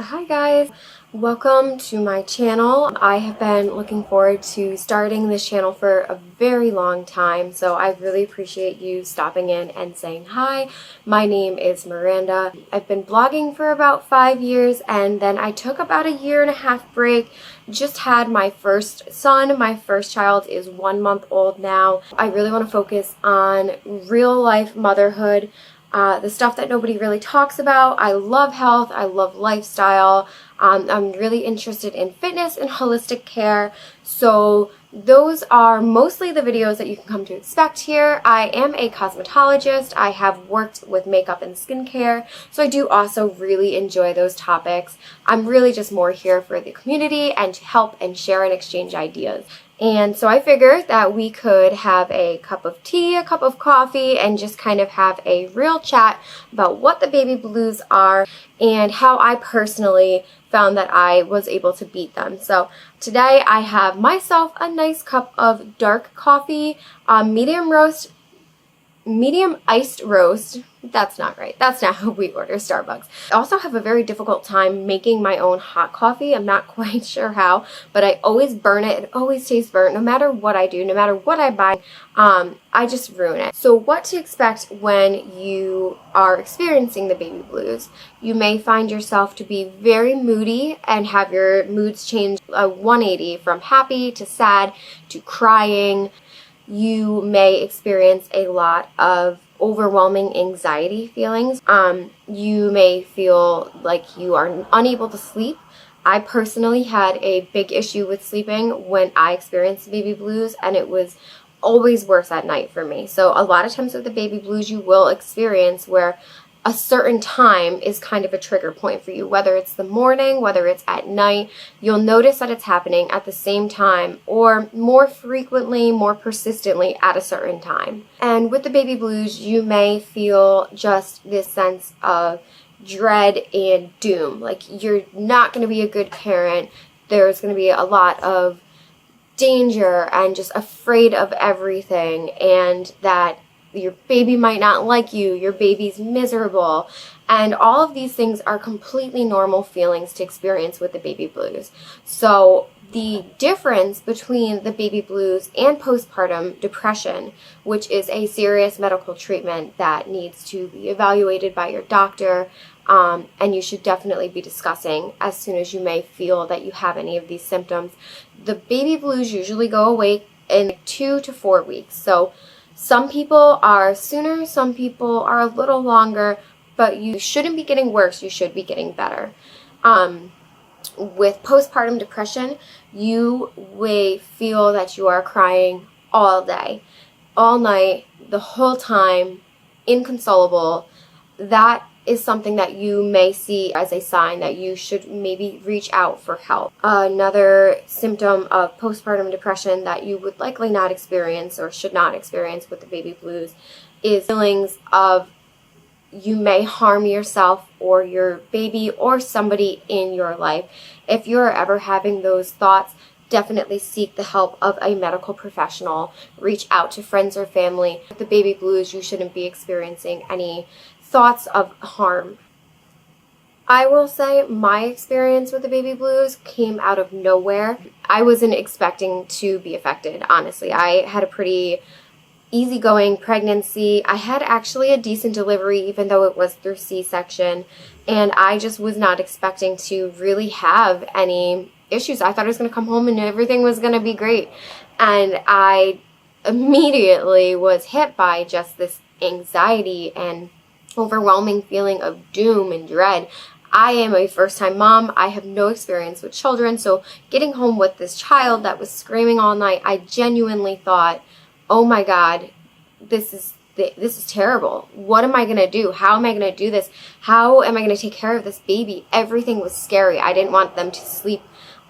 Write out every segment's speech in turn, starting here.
Hi guys, welcome to my channel. I have been looking forward to starting this channel for a very long time, so I really appreciate you stopping in and saying hi. My name is Miranda. I've been blogging for about 5 years, and then I took about a 1.5 year break. Just had my first son. My first child is 1 month old now. I really want to focus on real life motherhood. The stuff that nobody really talks about. I love health. I love lifestyle. I'm really interested in fitness and holistic care. So those are mostly the videos that you can come to expect here. I am a cosmetologist. I have worked with makeup and skincare. So I do also really enjoy those topics. I'm really just more here for the community and to help and share and exchange ideas. And so I figured that we could have a cup of tea, a cup of coffee, and just kind of have a real chat about what the baby blues are and how I personally found that I was able to beat them. So today I have myself a nice cup of dark coffee, medium iced roast. That's not right. That's not how we order Starbucks. I also have a very difficult time making my own hot coffee. I'm not quite sure how, but I always burn it. It always tastes burnt no matter what I do, no matter what I buy. I just ruin it. So what to expect when you are experiencing the baby blues? You may find yourself to be very moody and have your moods change a 180 from happy to sad to crying. You may experience a lot of overwhelming anxiety feelings. You may feel like you are unable to sleep. I personally had a big issue with sleeping when I experienced baby blues, and it was always worse at night for me. So a lot of times with the baby blues, you will experience where a certain time is kind of a trigger point for you, whether it's the morning, whether it's at night. You'll notice that it's happening at the same time or more frequently, more persistently at a certain time. And with the baby blues, you may feel just this sense of dread and doom. Like you're not going to be a good parent. There's going to be a lot of danger and just afraid of everything, and that your baby might not like you, your baby's miserable, and all of these things are completely normal feelings to experience with the baby blues. So the difference between the baby blues and postpartum depression, which is a serious medical treatment that needs to be evaluated by your doctor, and you should definitely be discussing as soon as you may feel that you have any of these symptoms. The baby blues usually go away in 2 to 4 weeks. So some people are sooner, some people are a little longer, but you shouldn't be getting worse, you should be getting better. With postpartum depression, you may feel that you are crying all day, all night, the whole time, inconsolable. That is something that you may see as a sign that you should maybe reach out for help. Another symptom of postpartum depression that you would likely not experience or should not experience with the baby blues is feelings of you may harm yourself or your baby or somebody in your life. If you're ever having those thoughts, definitely seek the help of a medical professional. Reach out to friends or family. With the baby blues, you shouldn't be experiencing any thoughts of harm. I will say my experience with the baby blues came out of nowhere. I wasn't expecting to be affected, honestly. I had a pretty easygoing pregnancy. I had actually a decent delivery, even though it was through C-section, and I just was not expecting to really have any issues. I thought I was going to come home and everything was going to be great, and I immediately was hit by just this anxiety and overwhelming feeling of doom and dread. I am a first-time mom. I have no experience with children, so getting home with this child that was screaming all night, I genuinely thought, oh my God, this is terrible. What am I going to do? How am I going to do this? How am I going to take care of this baby? Everything was scary. I didn't want them to sleep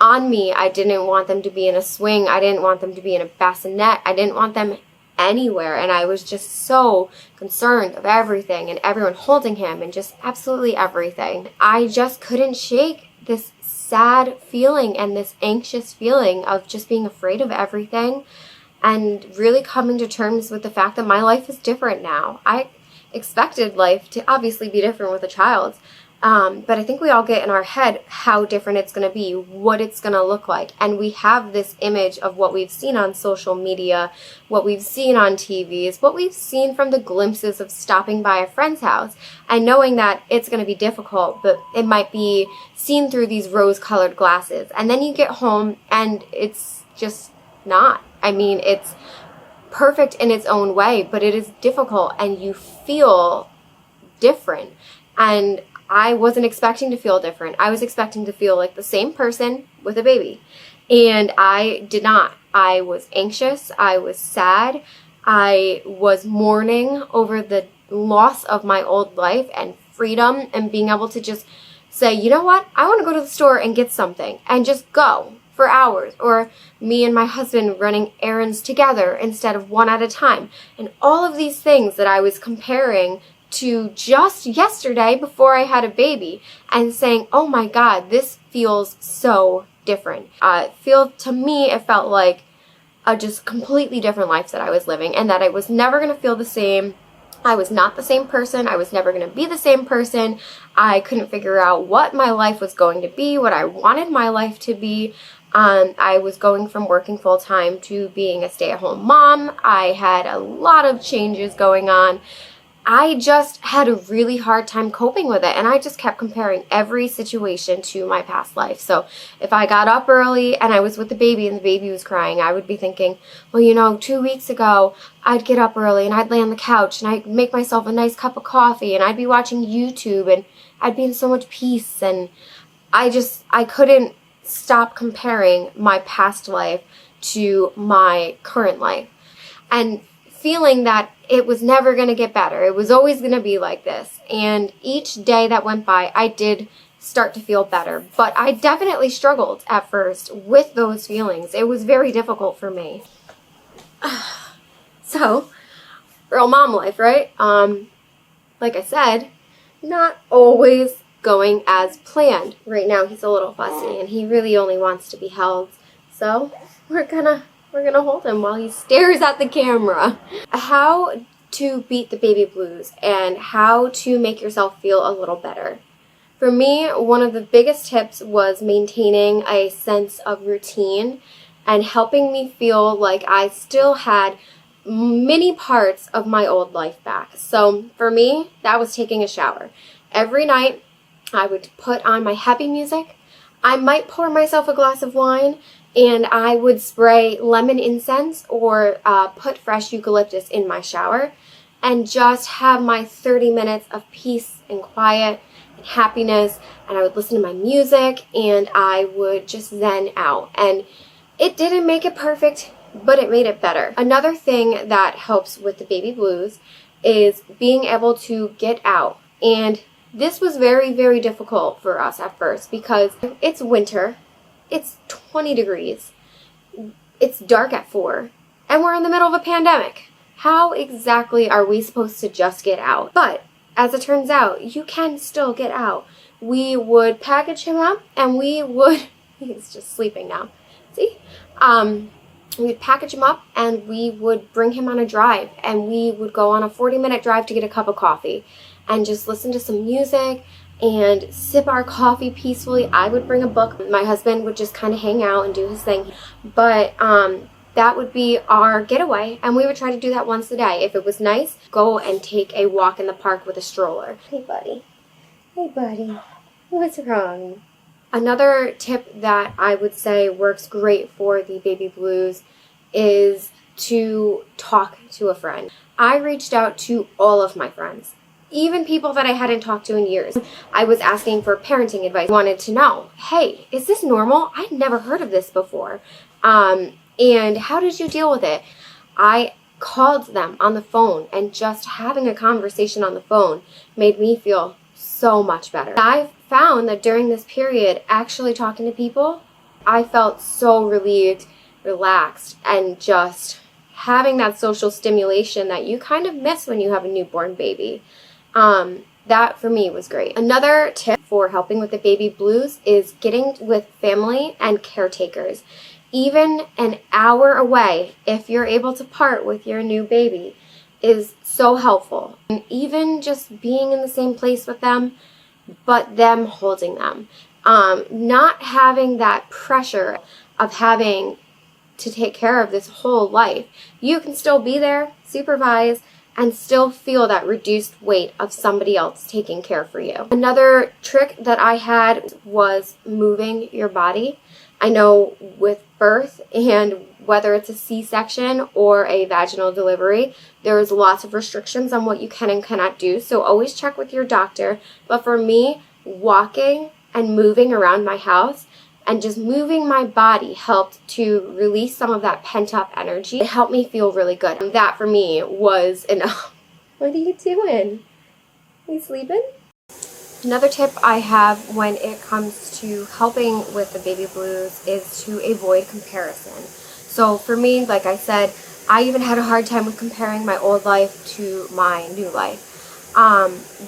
on me. I didn't want them to be in a swing. I didn't want them to be in a bassinet. I didn't want them anywhere, and I was just so concerned of everything and everyone holding him and just absolutely everything. I just couldn't shake this sad feeling and this anxious feeling of just being afraid of everything and really coming to terms with the fact that my life is different now. I expected life to obviously be different with a child, But I think we all get in our head how different it's going to be, what it's going to look like. And we have this image of what we've seen on social media, what we've seen on TVs, what we've seen from the glimpses of stopping by a friend's house, and knowing that it's going to be difficult, but it might be seen through these rose-colored glasses. And then you get home and it's just not. I mean, it's perfect in its own way, but it is difficult and you feel different. And I wasn't expecting to feel different. I was expecting to feel like the same person with a baby. And I did not. I was anxious. I was sad. I was mourning over the loss of my old life and freedom and being able to just say, you know what? I want to go to the store and get something and just go for hours. Or me and my husband running errands together instead of one at a time. And all of these things that I was comparing to just yesterday before I had a baby and saying, oh my God, this feels so different. To me, it felt like a just completely different life that I was living, and that I was never going to feel the same. I was not the same person. I was never going to be the same person. I couldn't figure out what my life was going to be, what I wanted my life to be. I was going from working full-time to being a stay-at-home mom. I had a lot of changes going on. I just had a really hard time coping with it, and I just kept comparing every situation to my past life. So if I got up early and I was with the baby and the baby was crying, I would be thinking, well, 2 weeks ago, I'd get up early and I'd lay on the couch and I'd make myself a nice cup of coffee and I'd be watching YouTube and I'd be in so much peace. And I couldn't stop comparing my past life to my current life. And feeling that it was never going to get better. It was always going to be like this. And each day that went by, I did start to feel better. But I definitely struggled at first with those feelings. It was very difficult for me. So, real mom life, right? Like I said, not always going as planned. Right now he's a little fussy and he really only wants to be held. So, we're gonna hold him while he stares at the camera. How to beat the baby blues and how to make yourself feel a little better. For me, one of the biggest tips was maintaining a sense of routine and helping me feel like I still had many parts of my old life back. So for me, that was taking a shower. Every night, I would put on my happy music. I might pour myself a glass of wine, and I would spray lemon incense or put fresh eucalyptus in my shower and just have my 30 minutes of peace and quiet and happiness. And I would listen to my music and I would just zen out. And it didn't make it perfect, but it made it better. Another thing that helps with the baby blues is being able to get out. And this was very, very difficult for us at first because it's winter. It's 20 degrees. It's dark at 4. And we're in the middle of a pandemic. How exactly are we supposed to just get out? But as it turns out, you can still get out. We would package him up and he's just sleeping now. See? We'd package him up and we would bring him on a drive. And we would go on a 40-minute drive to get a cup of coffee and just listen to some music and sip our coffee peacefully. I would bring a book. My husband would just kind of hang out and do his thing. But that would be our getaway, and we would try to do that once a day. If it was nice, go and take a walk in the park with a stroller. Hey, buddy. Hey, buddy. What's wrong? Another tip that I would say works great for the baby blues is to talk to a friend. I reached out to all of my friends. Even people that I hadn't talked to in years. I was asking for parenting advice. I wanted to know, hey, is this normal? I'd never heard of this before. And how did you deal with it? I called them on the phone, and just having a conversation on the phone made me feel so much better. I've found that during this period, actually talking to people, I felt so relieved, relaxed, and just having that social stimulation that you kind of miss when you have a newborn baby. That for me was great. Another tip for helping with the baby blues is getting with family and caretakers. Even an hour away, if you're able to part with your new baby, is so helpful. And even just being in the same place with them but them holding them. Not having that pressure of having to take care of this whole life. You can still be there, supervise, and still feel that reduced weight of somebody else taking care for you. Another trick that I had was moving your body. I know with birth, and whether it's a C-section or a vaginal delivery, there's lots of restrictions on what you can and cannot do, so always check with your doctor. But for me, walking and moving around my house and just moving my body helped to release some of that pent-up energy. It helped me feel really good. And that for me was enough. What are you doing? Are you sleeping? Another tip I have when it comes to helping with the baby blues is to avoid comparison. So for me, like I said, I even had a hard time with comparing my old life to my new life.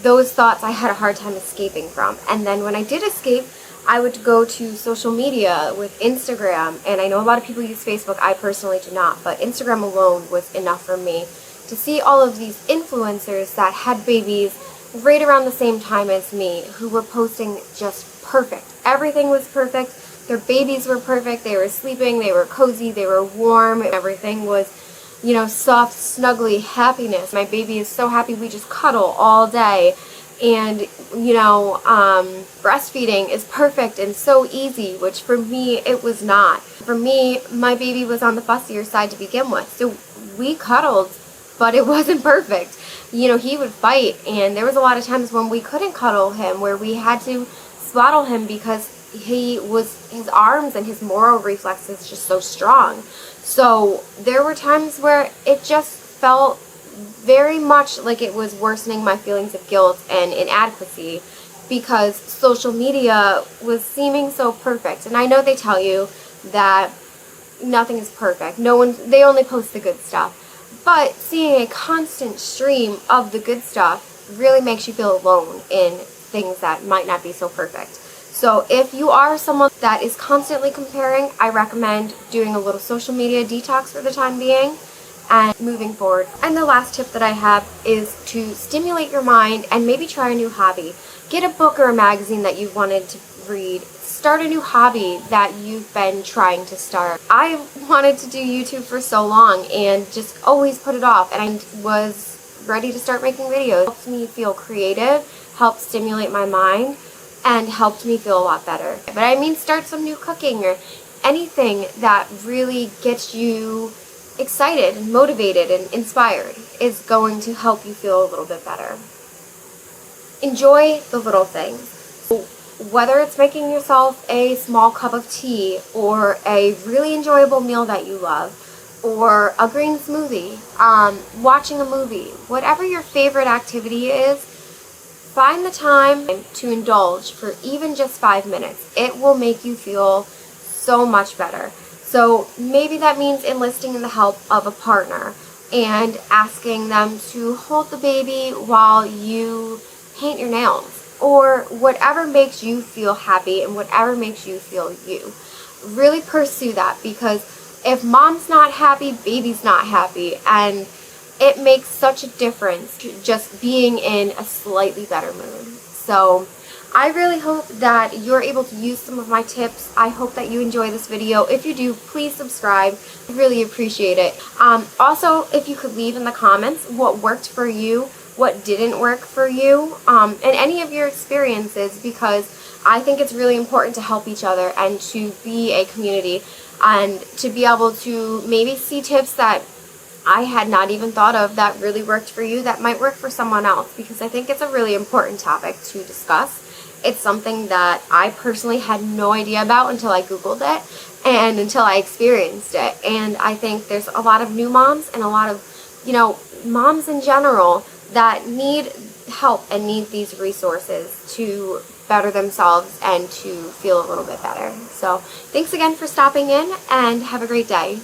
Those thoughts I had a hard time escaping from. And then when I did escape, I would go to social media with Instagram, and I know a lot of people use Facebook. I personally do not, but Instagram alone was enough for me to see all of these influencers that had babies right around the same time as me, who were posting just perfect. Everything was perfect. Their babies were perfect. They were sleeping. They were cozy. They were warm. Everything was, you know, soft, snuggly happiness. My baby is so happy. We just cuddle all day. And, you know, breastfeeding is perfect and so easy, which for me, it was not. For me, my baby was on the fussier side to begin with. So we cuddled, but it wasn't perfect. You know, he would fight, and there was a lot of times when we couldn't cuddle him, where we had to swaddle him because his arms and his moral reflexes just so strong. So there were times where it just felt very much like it was worsening my feelings of guilt and inadequacy because social media was seeming so perfect. And I know they tell you that nothing is perfect. They only post the good stuff. But seeing a constant stream of the good stuff really makes you feel alone in things that might not be so perfect. So if you are someone that is constantly comparing, I recommend doing a little social media detox for the time being and moving forward. And the last tip that I have is to stimulate your mind and maybe try a new hobby. Get a book or a magazine that you've wanted to read. Start a new hobby that you've been trying to start. I wanted to do YouTube for so long and just always put it off, and I was ready to start making videos. It helped me feel creative, helped stimulate my mind, and helped me feel a lot better. But I mean, start some new cooking or anything that really gets you excited and motivated and inspired is going to help you feel a little bit better. Enjoy the little things. Whether it's making yourself a small cup of tea or a really enjoyable meal that you love or a green smoothie, watching a movie, whatever your favorite activity is, find the time to indulge for even just 5 minutes. It will make you feel so much better. So maybe that means enlisting in the help of a partner and asking them to hold the baby while you paint your nails, or whatever makes you feel happy and whatever makes you feel you. Really pursue that, because if mom's not happy, baby's not happy, and it makes such a difference just being in a slightly better mood. So I really hope that you're able to use some of my tips. I hope that you enjoy this video. If you do, please subscribe. I really appreciate it. Also, if you could leave in the comments what worked for you, what didn't work for you, and any of your experiences, because I think it's really important to help each other and to be a community and to be able to maybe see tips that I had not even thought of that really worked for you that might work for someone else, because I think it's a really important topic to discuss. It's something that I personally had no idea about until I Googled it and until I experienced it. And I think there's a lot of new moms and a lot of, you know, moms in general that need help and need these resources to better themselves and to feel a little bit better. So thanks again for stopping in, and have a great day.